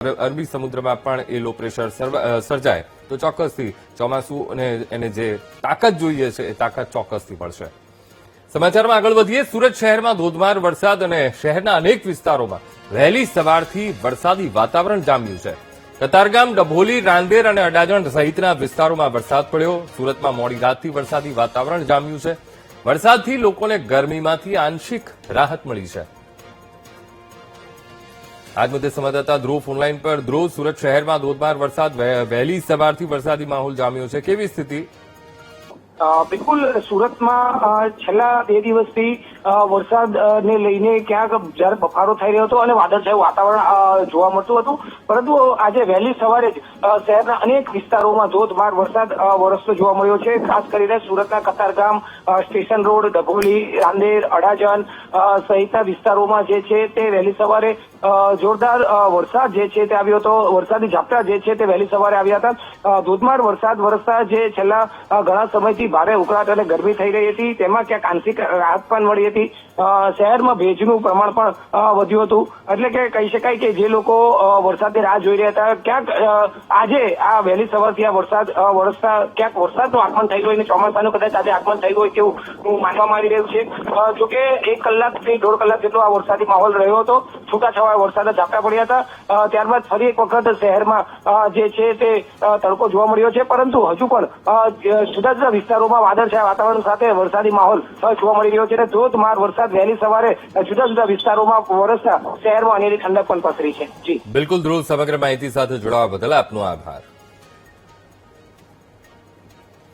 અરબી સમુદ્રમાં પણ એ લો પ્રેશર સર્જાય તો ચોક્કસથી ચોમાસું અને એને જે તાકાત જોઈએ છે એ તાકાત ચોક્કસથી મળશે. સમાચારમાં આગળ વધીએ. સુરત શહેરમાં ધોધમાર વરસાદ અને શહેરના અનેક વિસ્તારોમાં વહેલી સવારથી વરસાદી વાતાવરણ જામ્યું છે. કતારગામ, ડભોલી, રાંદેર અને અડાજણ સહિતના વિસ્તારોમાં વરસાદ પડ્યો. સુરતમાં મોડી રાતથી વરસાદી વાતાવરણ જામ્યું છે. વરસાદથી લોકોને ગરમીમાંથી આંશિક રાહત મળી છે. આજ મુદ્દે સંવાદદાતા ધ્રુવ ઓનલાઈન પર. ધ્રુવ, સુરત શહેરમાં ધોધમાર વરસાદ, વહેલી સવારથી વરસાદી માહોલ જામ્યો છે, કેવી સ્થિતિ? બિલકુલ, સુરતમાં છેલ્લા 2 દિવસથી વરસાદને લઈને ક્યાંક જયારે બફારો થઈ રહ્યો હતો અને વાદળછાયું વાતાવરણ જોવા મળતું હતું, પરંતુ આજે વહેલી સવારે જ શહેરના અનેક વિસ્તારોમાં ધોધમાર વરસાદ વરસતો જોવા મળ્યો છે. ખાસ કરીને સુરતના કતારગામ, સ્ટેશન રોડ, ડભોલી, રાંદેર, અડાજણ સહિતના વિસ્તારોમાં જે છે તે વહેલી સવારે જોરદાર વરસાદ જે છે તે આવ્યો હતો. વરસાદી ઝાપટા જે છે તે વહેલી સવારે આવ્યા હતા. ધોધમાર વરસાદ વરસતા જે છેલ્લા ઘણા સમયથી ભારે ઉકળાટ અને ગરમી થઈ રહી હતી તેમાં ક્યાંક આંશિક રાહત પણ મળી હતી. શહેરમાં ભેજનું પ્રમાણ પણ વધ્યું હતું, એટલે કે કહી શકાય કે જે લોકો વરસાદની રાહ જોઈ રહ્યા હતા, ક્યાંક આજે આ વહેલી સવારથી આ વરસાદ વરસતા ક્યાંક વરસાદનું આગમન થઈ ગયું અને ચોમાસાનું કદાચ આજે આગમન થઈ ગયું તેવું માનવામાં આવી રહ્યું છે. જોકે 1 કલાકથી 1.5 કલાક જેટલો આ વરસાદી માહોલ રહ્યો હતો. છૂટાછવાયા વરસાદના ઝાપટા પડ્યા હતા. ત્યારબાદ ફરી એક વખત શહેરમાં જે છે તે તડકો જોવા મળ્યો છે, પરંતુ હજુ પણ જુદા જુદા વિસ્તારોમાં વાદળછાયા વાતાવરણ સાથે વરસાદી માહોલ જોવા મળી રહ્યો છે અને ધોધમાર વરસાદ વહેલી સવારે જુદા જુદા વિસ્તારોમાં વરસતા શહેરમાં અનેરી ઠંડક પણ પસરી છે. જી બિલકુલ ધ્રુવ, સમગ્ર માહિતી સાથે જોડાવા બદલ આપનો આભાર.